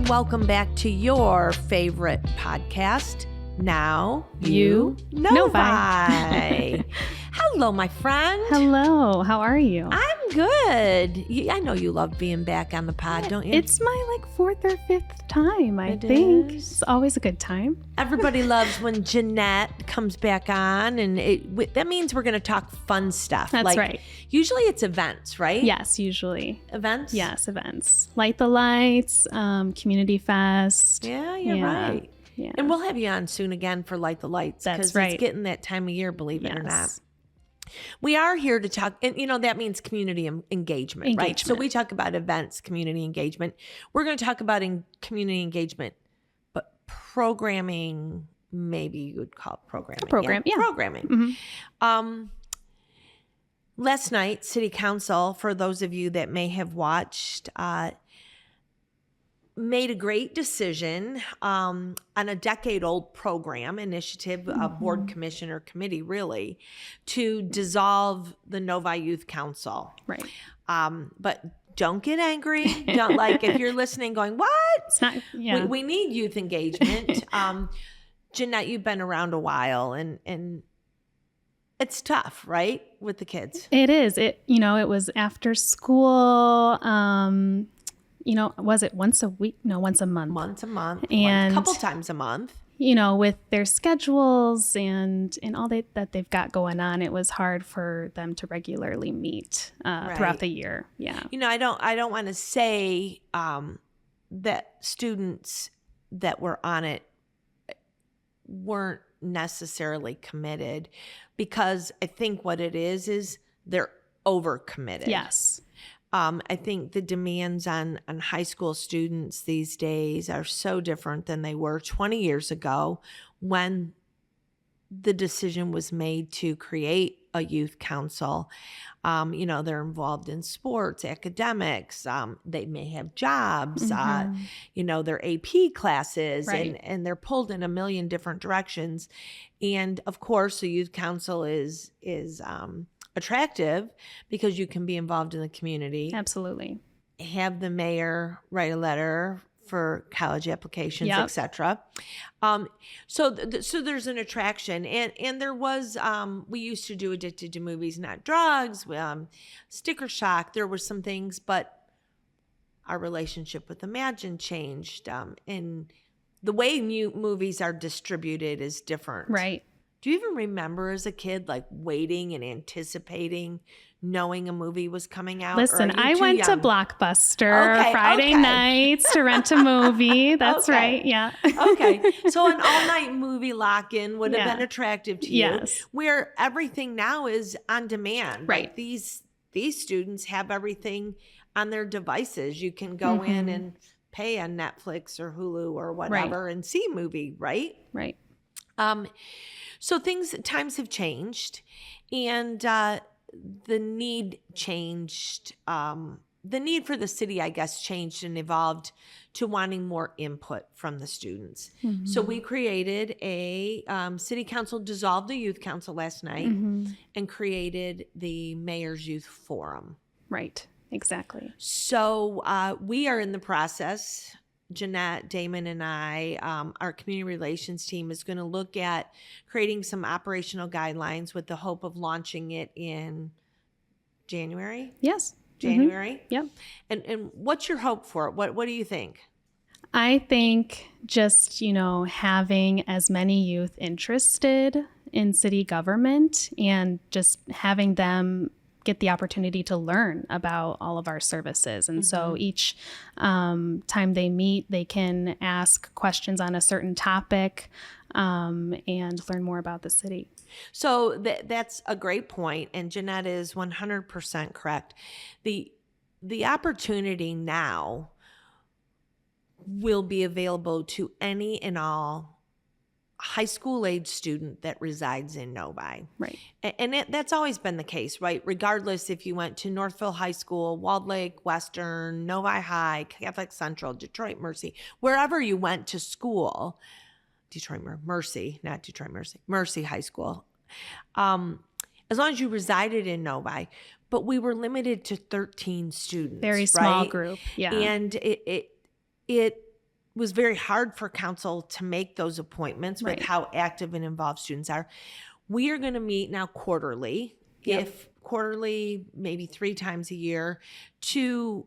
and welcome back to your favorite podcast, Now You Novi. Hello, my friend. Hello, how are you? I'm good. I know you love being back on the pod, don't you? It's my fourth or fifth time, I think. It's always a good time. Everybody loves when Jeanette comes back on, and that means we're going to talk fun stuff. That's right. Usually it's events, right? Yes, usually. Events? Yes, events. Light the Lights, Community Fest. Yeah, you're right. Yeah. And we'll have you on soon again for Light the Lights. That's right. It's getting that time of year, believe it or not. We are here to talk, and that means community engagement, right? So we talk about events, community engagement. We're going to talk about community engagement, but programming, maybe you would call it programming. Programming. Mm-hmm. Last night, City Council, for those of you that may have watched, made a great decision on a decade-old program initiative, a board commission or committee, really, to dissolve the Novi Youth Council. Right. But don't get angry. Don't if you're listening, going, "What?" It's not. Yeah. We need youth engagement. Jeanette, you've been around a while, and it's tough, right, with the kids. It is. It was after school. Was it once a week? No, once a month. Once a month. And a couple times a month. With their schedules and all that they've got going on, it was hard for them to regularly meet throughout the year. Yeah. I don't want to say that students that were on it weren't necessarily committed, because I think what it is they're overcommitted. Yes. I think the demands on high school students these days are so different than they were 20 years ago when the decision was made to create a youth council. They're involved in sports, academics. They may have jobs, their AP classes, right. and they're pulled in a million different directions. And of course, the youth council is attractive because you can be involved in the community. Absolutely. Have the mayor write a letter for college applications, etc. So there's an attraction, and there was we used to do Addicted to Movies, Not Drugs, Sticker Shock. There were some things, but our relationship with Imagine changed, and the way movies are distributed is different. Right. Do you even remember as a kid, waiting and anticipating, knowing a movie was coming out? Listen, I went to Blockbuster Friday nights to rent a movie. That's right. Yeah. Okay. So an all-night movie lock-in would have been attractive to you. Yes. Where everything now is on demand. Right. These students have everything on their devices. You can go in and pay on Netflix or Hulu or whatever and see a movie, right? Right. So times have changed, and the need changed. The need for the city, I guess, changed and evolved to wanting more input from the students. Mm-hmm. So we created a city council, dissolved the youth council last night, and created the Mayor's Youth Forum. Right, exactly. So we are in the process. Jeanette, Damon, and I, our community relations team, is going to look at creating some operational guidelines with the hope of launching it in January. Yes. January? Yep. And what's your hope for it? What do you think? I think just, having as many youth interested in city government and just having them get the opportunity to learn about all of our services. And so each time they meet, they can ask questions on a certain topic and learn more about the city. So that's a great point. And Jeanette is 100% correct. The opportunity now will be available to any and all high school age student that resides in Novi. Right. And that's always been the case, right? Regardless if you went to Northville High School, Walled Lake, Western, Novi High, Catholic Central, Detroit Mercy, wherever you went to school, Mercy High School. As long as you resided in Novi, but we were limited to 13 students. Very small right? group. Yeah. And it was very hard for council to make those appointments with Right. how active and involved students are. We are going to meet now quarterly, Yep. if quarterly, maybe 3 times a year, to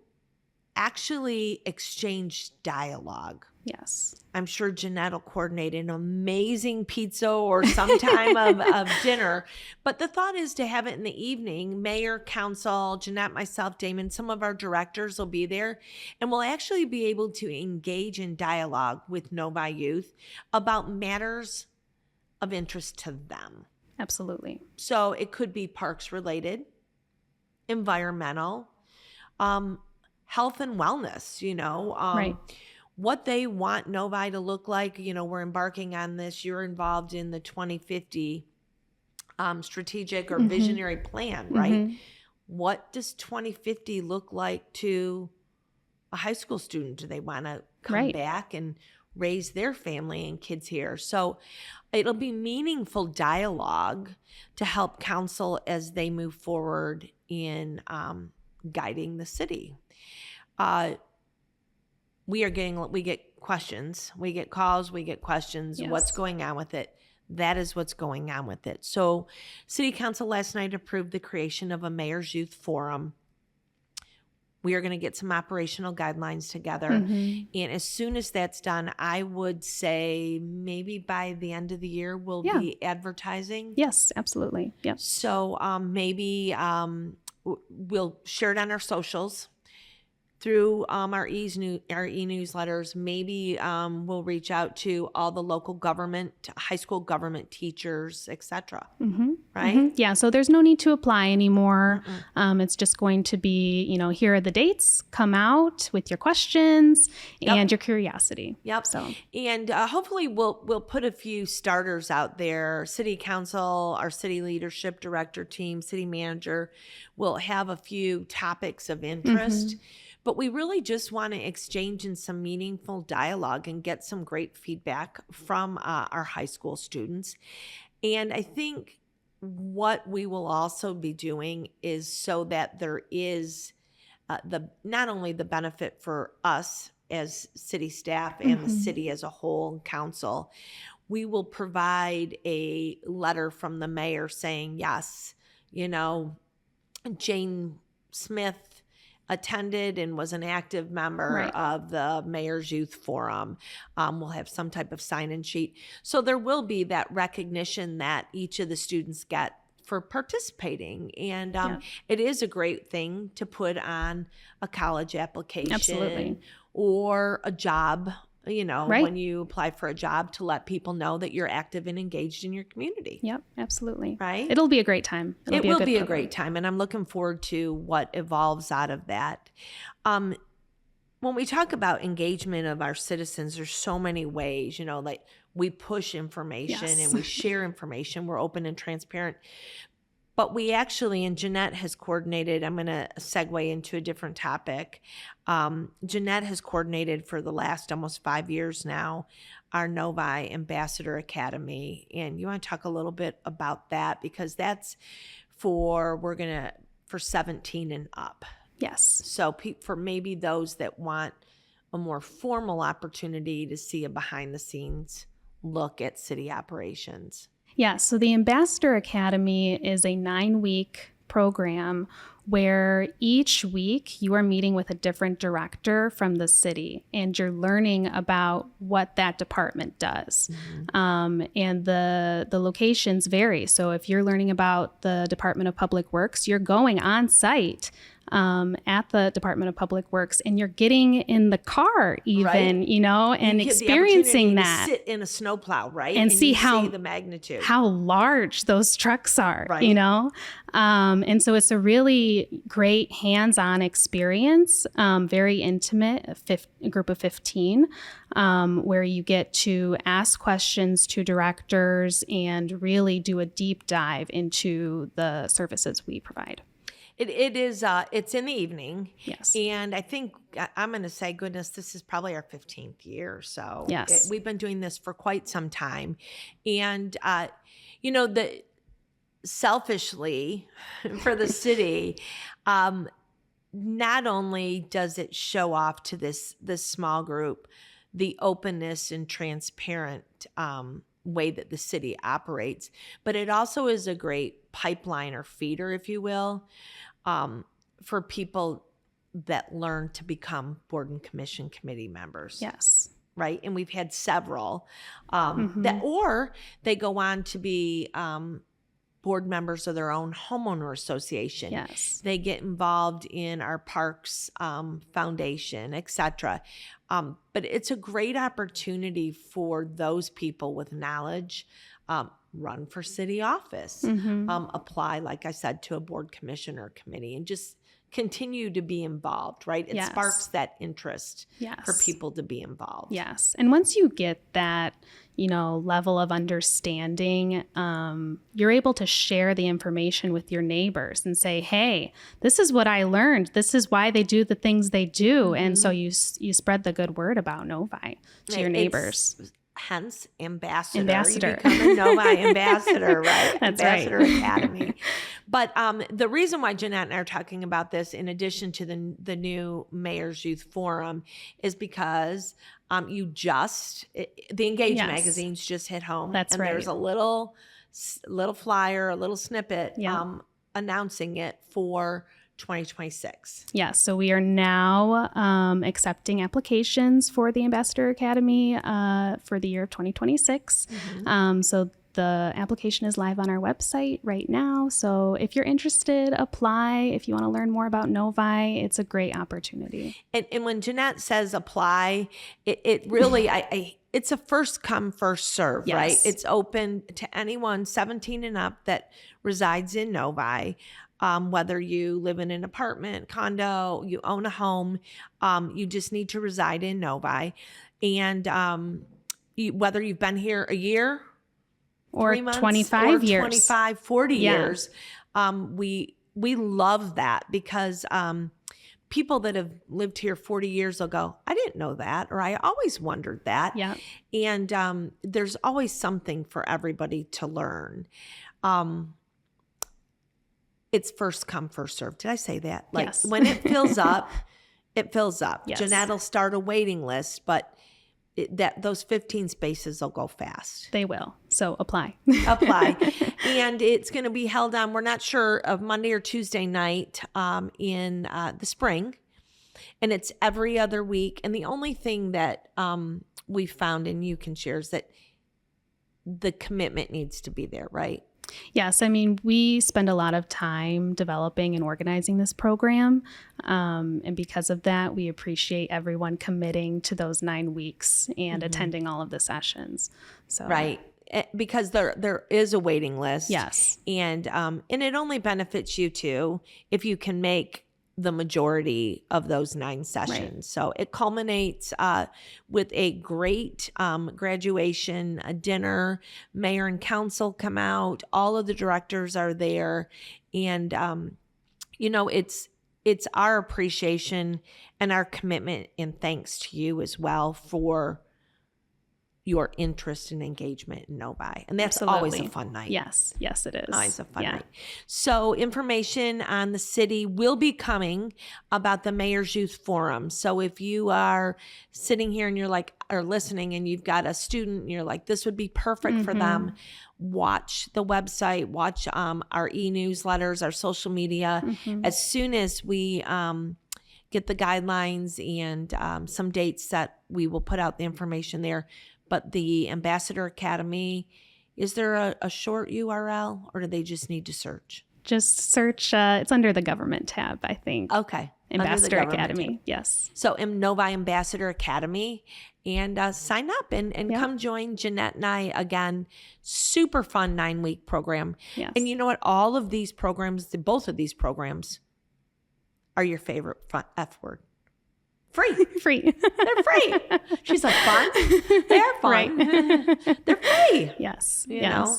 actually exchange dialogue. Yes. I'm sure Jeanette will coordinate an amazing pizza or some time of dinner. But the thought is to have it in the evening. Mayor, council, Jeanette, myself, Damon, some of our directors will be there. And we'll actually be able to engage in dialogue with Novi youth about matters of interest to them. Absolutely. So it could be parks related, environmental, health and wellness, Right. what they want Novi to look like. We're embarking on this. You're involved in the 2050 strategic or visionary plan, right? What does 2050 look like to a high school student? Do they want to come Right. back and raise their family and kids here? So it'll be meaningful dialogue to help council as they move forward in guiding the city. We get questions, we get calls, we get questions. Yes. What's going on with it? That is what's going on with it. So City Council last night approved the creation of a Mayor's Youth Forum. We are going to get some operational guidelines together. And as soon as that's done, I would say maybe by the end of the year, we'll be advertising. Yes, absolutely. Yep. So maybe we'll share it on our socials through our e-newsletters. Maybe we'll reach out to all the local government, high school government teachers, etc. Right? Yeah, so there's no need to apply anymore. It's just going to be, here are the dates. Come out with your questions and your curiosity. Yep. So, and hopefully we'll put a few starters out there. City Council, our city leadership director team, city manager will have a few topics of interest. But we really just want to exchange in some meaningful dialogue and get some great feedback from our high school students. And I think what we will also be doing is so that there is not only the benefit for us as city staff and the city as a whole and council, we will provide a letter from the mayor saying, yes, Jane Smith attended and was an active member of the Mayor's Youth Forum. We'll have some type of sign-in sheet. So there will be that recognition that each of the students get for participating. And it is a great thing to put on a college application. Absolutely. Or a job, when you apply for a job, to let people know that you're active and engaged in your community. Yep, absolutely. Right? It'll be a great time. It will be a great time, and I'm looking forward to what evolves out of that. When we talk about engagement of our citizens, there's so many ways, like we push information and we share information. We're open and transparent. But we actually, and Jeanette has coordinated, I'm going to segue into a different topic. Jeanette has coordinated for the last almost 5 years now, our Novi Ambassador Academy. And you want to talk a little bit about that, because that's for 17 and up. Yes. So for maybe those that want a more formal opportunity to see a behind the scenes look at city operations. Yeah, so the Ambassador Academy is a 9-week program where each week you are meeting with a different director from the city and you're learning about what that department does. And the locations vary. So if you're learning about the Department of Public Works, you're going on site at the Department of Public Works, and you're getting in the car even, and experiencing that. Sit in a snowplow, right? And see the magnitude. How large those trucks are, And so it's a really great hands-on experience, very intimate, a group of 15, where you get to ask questions to directors and really do a deep dive into the services we provide. It is, it's in the evening. Yes. And I think, I'm going to say, goodness, this is probably our 15th year. So yes. We've been doing this for quite some time. And, selfishly for the city, not only does it show off to this small group the openness and transparent way that the city operates. But it also is a great pipeline or feeder, if you will, for people that learn to become board and commission committee members. Yes. Right. And we've had several that, or they go on to be board members of their own homeowner association. Yes. They get involved in our parks foundation, etc. But it's a great opportunity for those people with knowledge. Run for city office, apply, like I said, to a board, commission, or committee, and just continue to be involved, right? It sparks that interest for people to be involved. Yes. And once you get that, level of understanding, you're able to share the information with your neighbors and say, hey, this is what I learned. This is why they do the things they do. And so you spread the good word about Novi to your neighbors. Hence, ambassador. Ambassador. You become a Novi ambassador, right? That's Ambassador right. Academy. But the reason why Jeanette and I are talking about this, in addition to the new Mayor's Youth Forum, is because the Engage magazines just hit home. That's right. There's a little flyer, a little snippet announcing it for 2026. Yes, so we are now accepting applications for the Ambassador Academy for the year of 2026. So the application is live on our website right now. So if you're interested, apply. If you want to learn more about Novi, it's a great opportunity. And when Jeanette says apply, it really, it's a first come, first serve, right? It's open to anyone 17 and up that resides in Novi. Whether you live in an apartment, condo, you own a home, you just need to reside in Novi. And whether you've been here a year, or 3 months, 25 or years, 25, 40 years, we love that, because people that have lived here 40 years will go, I didn't know that, or I always wondered that. Yeah. And there's always something for everybody to learn. It's first come, first serve. Did I say that? Like when it fills up, it fills up. Yes. Jeanette will start a waiting list, but those 15 spaces will go fast. They will. So apply. And it's going to be held on, we're not sure, of Monday or Tuesday night in the spring. And it's every other week. And the only thing that we found, and you can share, is that the commitment needs to be there, right? Yes. I mean, we spend a lot of time developing and organizing this program. And because of that, we appreciate everyone committing to those 9 weeks and attending all of the sessions. So right. Because there is a waiting list. Yes. And it only benefits you too if you can make the majority of those 9 sessions. Right. So it culminates with a great graduation, a dinner. Mayor and council come out. All of the directors are there. And, it's our appreciation and our commitment and thanks to you as well for your interest and engagement in Novi. And that's always a fun night. Yes. Yes, it is. Always a fun night. So information on the city will be coming about the Mayor's Youth Forum. So if you are sitting here and you're like, or listening, and you've got a student and you're like, this would be perfect for them, watch the website, watch our e-newsletters, our social media. As soon as we get the guidelines and some dates set, we will put out the information there. But the Ambassador Academy, is there a short URL, or do they just need to search? Just search. It's under the government tab, I think. Okay. Ambassador Academy. Yes. So Novi Ambassador Academy, and sign up and come join Jeanette and I again. Super fun 9-week program. Yes. And you know what? All of these programs, both of these programs, are your favorite F word. Free. They're free. She's like, fun? They're fun. Right. They're free. Yes. You know?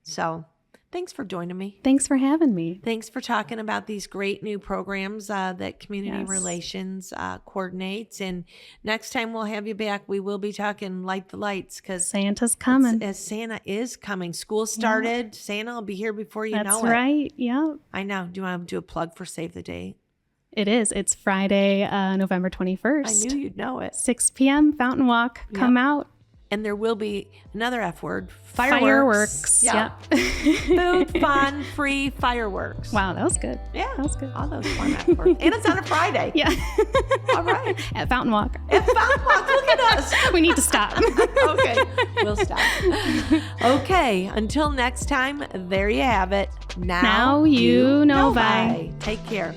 So thanks for joining me. Thanks for having me. Thanks for talking about these great new programs that Community Relations coordinates. And next time we'll have you back, we will be talking Light the Lights, because Santa's coming. As Santa is coming. School started. Yeah. Santa will be here before you know it. That's right. Yeah. I know. Do you want to do a plug for Save the Date? It is. It's Friday, November 21st. I knew you'd know it. 6 p.m. Fountain Walk. Come out. And there will be another F word. Fireworks. Yeah. Food, fun, free fireworks. Wow, that was good. Yeah. That was good. All those fun F words. And it's on a Friday. Yeah. All right. At Fountain Walk. At Fountain Walk. Look at us. We need to stop. Okay. We'll stop. Okay. Until next time, there you have it. Now you know. Bye. Take care.